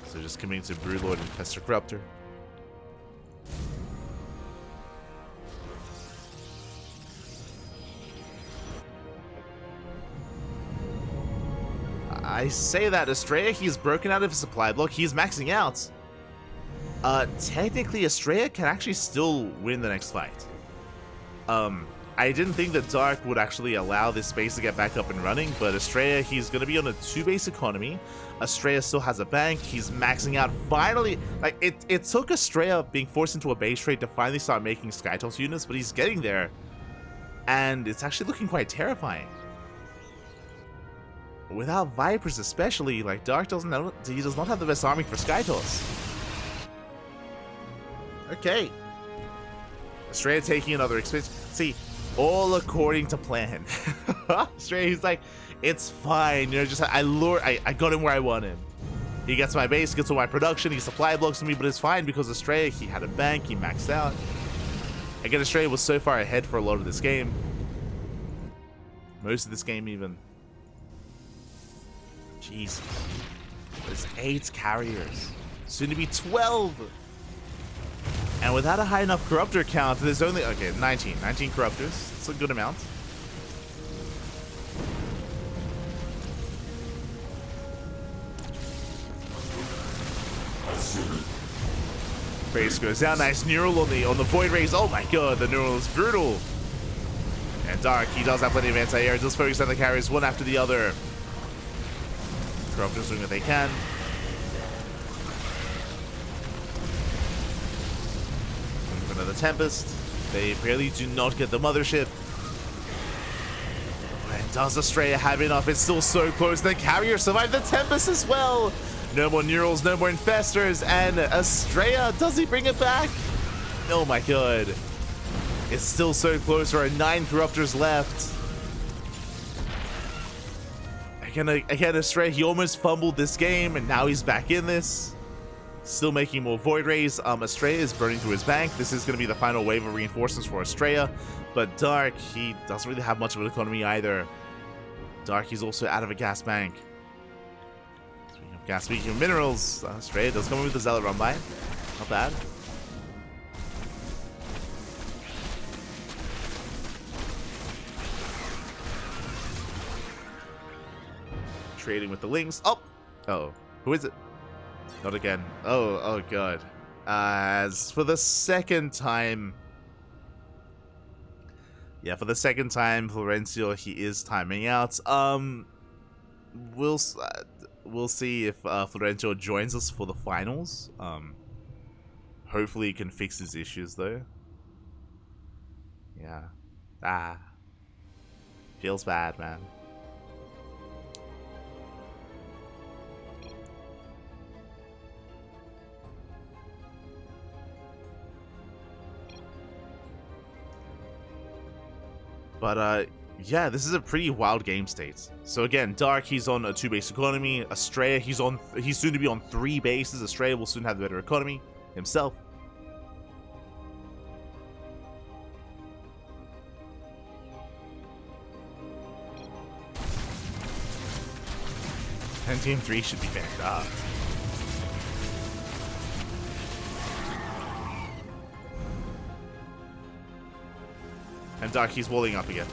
So just coming to Broodlord and Infestor Corruptor. I say that Astrea, he's broken out of his supply block. He's maxing out. Technically, Astrea can actually still win the next fight. I didn't think that Dark would actually allow this base to get back up and running, but Astrea, he's going to be on a 2-base economy. Astrea still has a bank. He's maxing out. Finally, like, it took Astrea being forced into a base trade to finally start making Skytoss units, but he's getting there. And it's actually looking quite terrifying. Without Vipers especially, like, Dark does not have the best army for Skytoss. Okay. Astrea taking another expansion. See, all according to plan. Astrea, he's like, it's fine. You know, just I got him where I want him. He gets my base, gets all my production, he supply blocks me, but it's fine because Astrea, he had a bank, he maxed out. Again, Astrea was so far ahead for a lot of this game. Most of this game even. Jeez. There's 8 carriers. Soon to be 12. And without a high enough Corruptor count, there's only, okay, 19 Corruptors. It's a good amount. Base goes down. Nice Neural on the Void Rays. Oh my god, the Neural is brutal. And Dark, he does have plenty of anti-air. Just focus on the carriers one after the other. Corruptors doing what they can. Another Tempest. They barely do not get the Mothership. And does Astrea have enough? It's still so close. The carrier survived the Tempest as well. No more Neurals, no more Infestors. And Astrea, does he bring it back? Oh my god. It's still so close. There are 9 Corruptors left. Again, Astrea, he almost fumbled this game, and now he's back in this. Still making more Void Rays. Astrea is burning through his bank. This is going to be the final wave of reinforcements for Astrea. But Dark, he doesn't really have much of an economy either. Dark, he's also out of a gas bank. Speaking of gas, speaking of minerals, Astrea does come in with the Zealot run by. Not bad. Trading with the Lings. Oh, who is it? Not again. Oh god. As for the second time... Yeah, for the second time, Florencio, he is timing out. We'll see if Florencio joins us for the finals. Hopefully he can fix his issues, though. Yeah. Feels bad, man. But, yeah, this is a pretty wild game state. So again, Dark, he's on a 2-base economy. Astrea, he's soon to be on 3 bases. Astrea will soon have the better economy himself. And Team 3 should be backed up. And Dark, he's walling up again.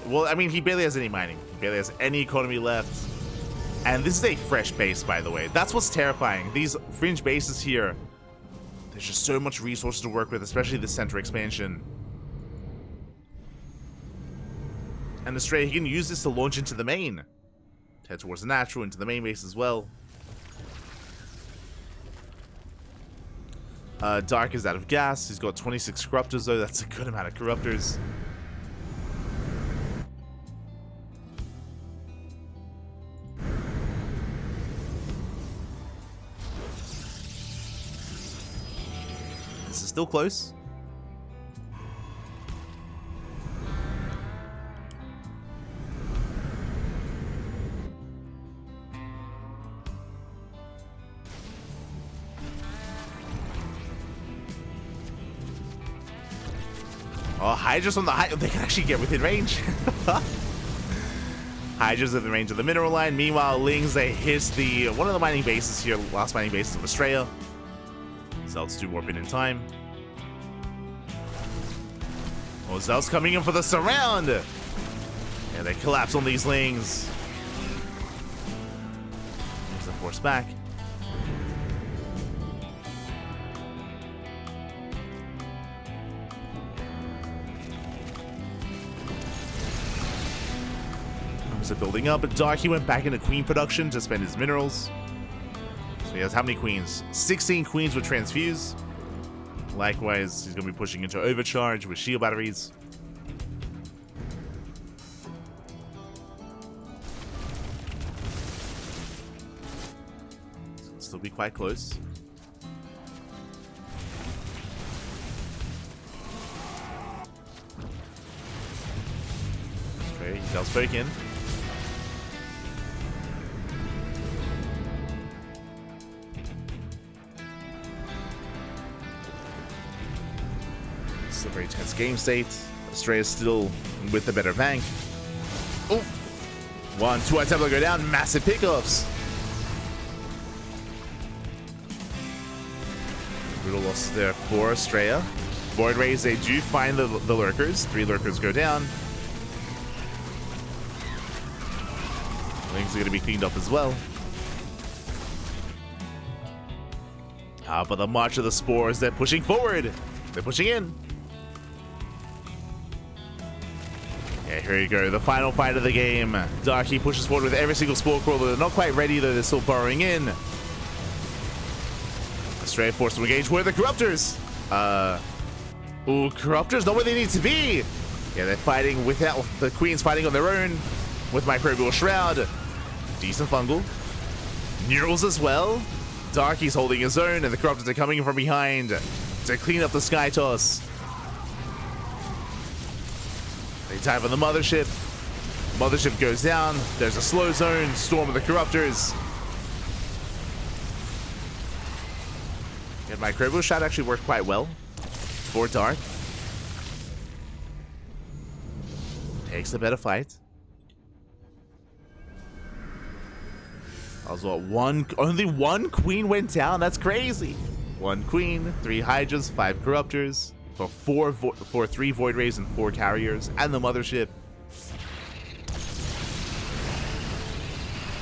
Well, I mean, he barely has any mining. He barely has any economy left. And this is a fresh base, by the way. That's what's terrifying. These fringe bases here, there's just so much resources to work with, especially the center expansion. And Astrea, he can use this to launch into the main. Head towards the natural, into the main base as well. Dark is out of gas. He's got 26 corruptors, though. That's a good amount of corruptors. This is still close. Oh, Hydras on the high. They can actually get within range. Hydras within range of the mineral line. Meanwhile, Lings, they hit one of the mining bases here, last mining bases of Astrea. Zelts do warp in time. Oh, Zelts coming in for the surround. And they collapse on these Lings. There's the force back. Are building up, but Dark, he went back into queen production to spend his minerals. So he has how many queens? 16 queens with transfuse. Likewise, he's going to be pushing into overcharge with shield batteries. So it'll still be quite close. Okay, he does break in. A very tense game state. Astrea is still with the better bank. Oh, 1-2 items will go down. Massive pickups. Brutal losses there for Astrea. Void Rays, they do find the lurkers. 3 lurkers go down. Lings are going to be cleaned up as well. But the march of the spores, they're pushing forward. They're pushing in. Yeah, here you go. The final fight of the game. Darky pushes forward with every single spore crawler. They're not quite ready, though. They're still burrowing in. Astrea forced to engage. Where are the Corruptors? Ooh, Corruptors not where they need to be. Yeah, they're fighting without the Queens fighting on their own with Microbial Shroud. Decent fungal. Neurals as well. Darky's holding his own, and the Corruptors are coming in from behind to clean up the Sky Toss. They dive on the Mothership. Mothership goes down. There's a slow zone. Storm of the Corruptors. And Microbial Shroud actually worked quite well for Dark. Takes a better fight. Also, only one queen went down. That's crazy. 1 queen, 3 Hydras, 5 Corruptors, for 3 Void Rays and 4 Carriers, and the Mothership.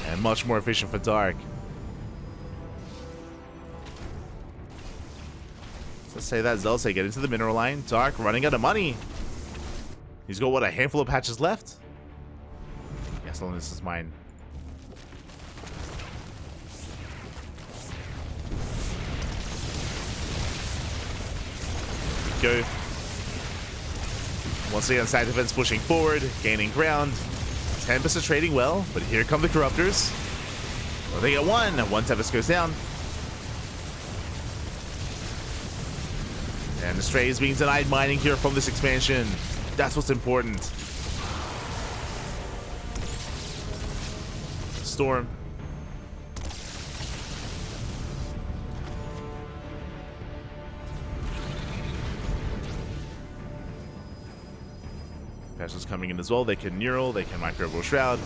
And much more efficient for Dark. say that. Zelce get into the mineral line. Dark running out of money. He's got, what, a handful of patches left? Yes, yeah, this is mine. Go. Once again, side defense pushing forward, gaining ground. Tempest are trading well, but here come the Corruptors. Well, they get one. One Tempest goes down. And Astrea is being denied mining here from this expansion. That's what's important. Storm. Patches coming in as well. They can Neural, they can Microbial Shroud.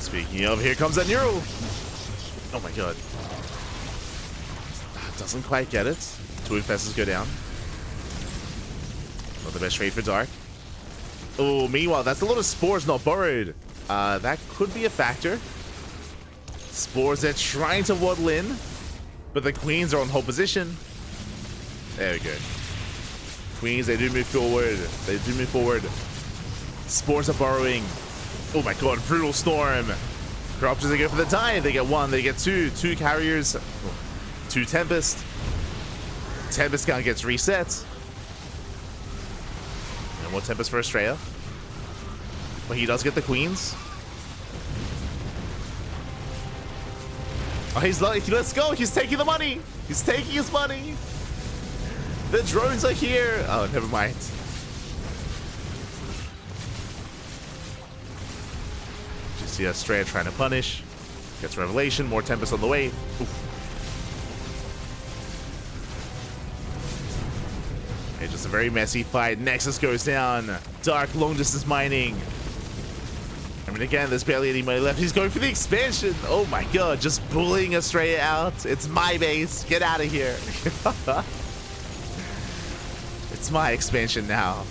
Speaking of, here comes that Neural. Oh my god. Doesn't quite get it. Two Infestors go down. Not the best trade for Dark. Oh, meanwhile, that's a lot of Spores not borrowed. That could be a factor. Spores are trying to waddle in, but the Queens are on hold position. There we go. Queens, they do move forward. They do move forward. Spores are borrowing. Oh my god, Brutal Storm. Corruptors, they go for the tie. They get one, they get two. Two Carriers. Two Tempest. Tempest count gets reset. And more Tempest for Astrea. But he does get the Queens. Oh, he's like, let's go. He's taking the money. He's taking his money. The drones are here. Oh, never mind. Just see Astrea trying to punish. Gets Revelation. More Tempest on the way. Oof. Okay, just a very messy fight. Nexus goes down. Dark long distance mining. I mean, again, there's barely any money left. He's going for the expansion. Oh my god, just bullying Astrea out. It's my base. Get out of here. It's my expansion now.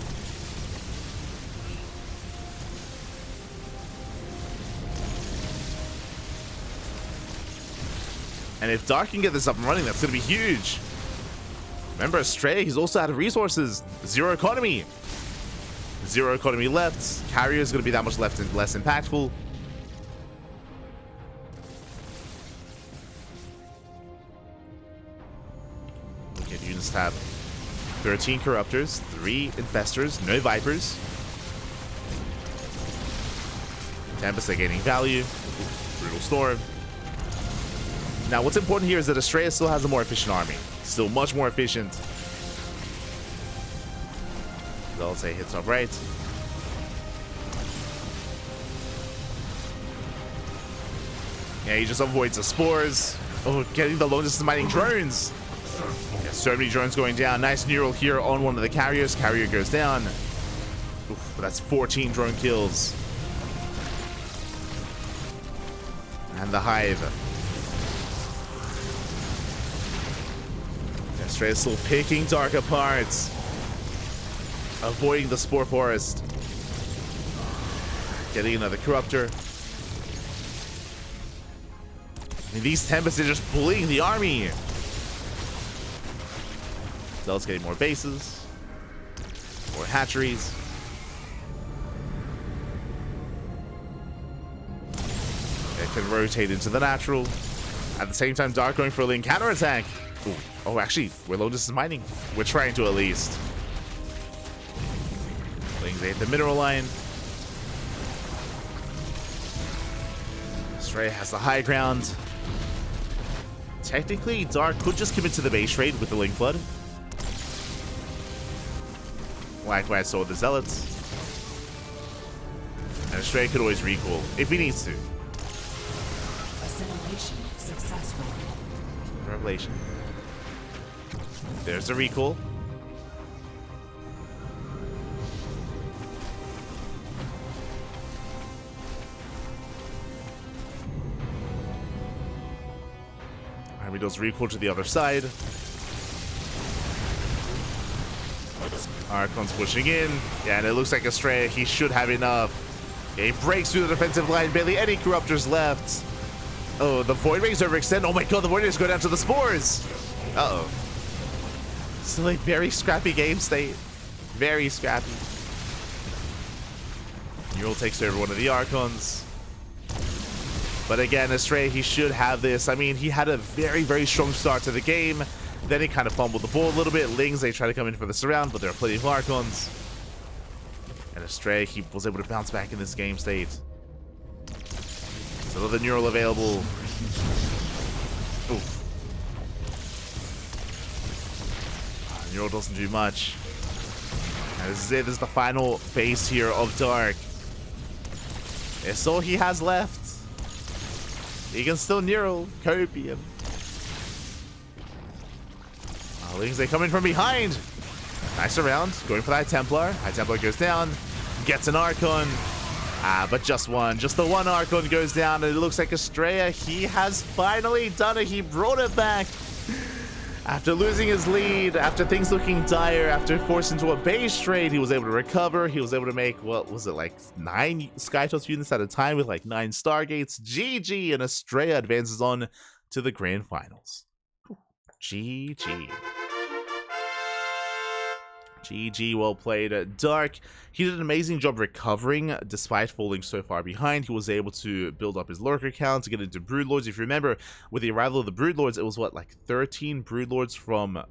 And if Dark can get this up and running, that's going to be huge. Remember, Astrea, he's also out of resources. Zero economy. Zero economy left. Carrier is going to be that much less impactful. Look at units tab. 13 Corruptors, 3 Infestors, no Vipers. Tempest are gaining value. Brutal Storm. Now, what's important here is that Astrea still has a more efficient army. Still much more efficient. I'll say hits up right. Yeah, he just avoids the Spores. Oh, getting the long distance mining drones. Yeah, so many drones going down. Nice Neural here on one of the Carriers. Carrier goes down. Oof, but that's 14 drone kills. And the Hive. Astrea still picking Dark apart. Avoiding the Spore Forest. Getting another Corruptor. I mean, these Tempests are just bullying the army. Zealot's getting more bases. More hatcheries. It can rotate into the natural. At the same time, Dark going for a link counterattack. Ooh. Oh, actually, we're low distance mining. We're trying to at least. They hit the mineral line. Astrea has the high ground. Technically, Dark could just commit to the base trade with the Link Flood. Likewise, so with the Zealots. And Astrea could always recall if he needs to. Assimilation successful. Revelation. There's a recall. He does recall to the other side. Archon's pushing in. Yeah, and it looks like Astrea, he should have enough. He breaks through the defensive line. Barely any Corruptors left. Oh, the Void Rings overextend. Oh my god, the Void Rings go down to the Spores. Uh-oh. Still a very scrappy game state. Very scrappy. Neural takes over one of the Archons. But again, Astrea, he should have this. I mean, he had a very, very strong start to the game. Then he kind of fumbled the ball a little bit. Lings, they try to come in for the surround, but there are plenty of Archons. And Astrea, he was able to bounce back in this game state. Still the Neural available. Oof. Neural doesn't do much. And this is it. This is the final phase here of Dark. It's all he has left. He can still Neural Copium. Lings, they come in from behind. Nice around. Going for that Templar. High Templar goes down. Gets an Archon. But just one. Just the one Archon goes down. And it looks like Astrea, he has finally done it. He brought it back. After losing his lead, after things looking dire, after forced into a base trade, he was able to recover. He was able to make, what was it, like 9 Skytoss units at a time with like 9 Stargates. GG, and Astrea advances on to the grand finals. GG. GG, well played. Dark, he did an amazing job recovering despite falling so far behind. He was able to build up his lurker count to get into Broodlords. If you remember, with the arrival of the Broodlords, it was what, like 13 Broodlords from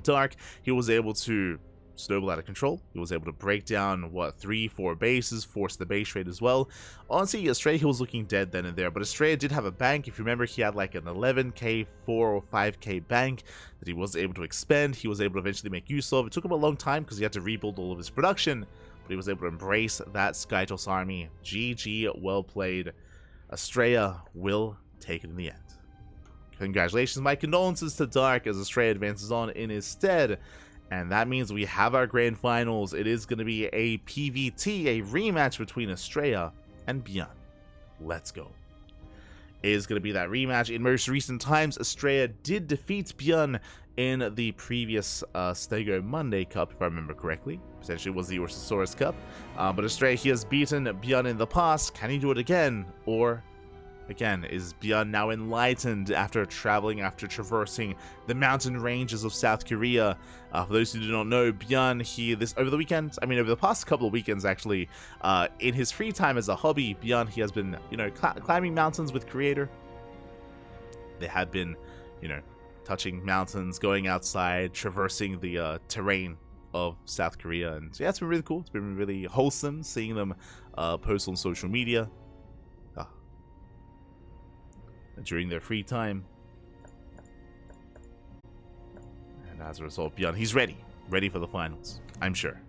Dark. He was able to snowball out of control. He was able to break down, what, 3-4 bases, force the base trade as well. Honestly, Astrea, he was looking dead then and there, but Astrea did have a bank. If you remember, he had like an 11k, 4 or 5k bank that he was able to expend. He was able to eventually make use of. It took him a long time because he had to rebuild all of his production, but he was able to embrace that Skytoss army. GG, well played. Astrea will take it in the end. Congratulations, my condolences to Dark as Astrea advances on in his stead. And that means we have our grand finals. It is going to be a PVT, a rematch between Astrea and Bjorn. Let's go. It is going to be that rematch. In most recent times, Astrea did defeat Bjorn in the previous PiGosaur Monday Cup, if I remember correctly. Essentially, it was the Ursasaurus Cup. But Astrea, he has beaten Bjorn in the past. Can he do it again? Or, again, is Bjorn now enlightened after traversing the mountain ranges of South Korea? For those who do not know, Bjorn, over the past couple of weekends actually, in his free time as a hobby, Bjorn, he has been, climbing mountains with Creator. They have been, touching mountains, going outside, traversing the terrain of South Korea, and yeah, it's been really cool. It's been really wholesome seeing them post on social media during their free time. And as a result, Bjorn, he's ready for the finals, I'm sure.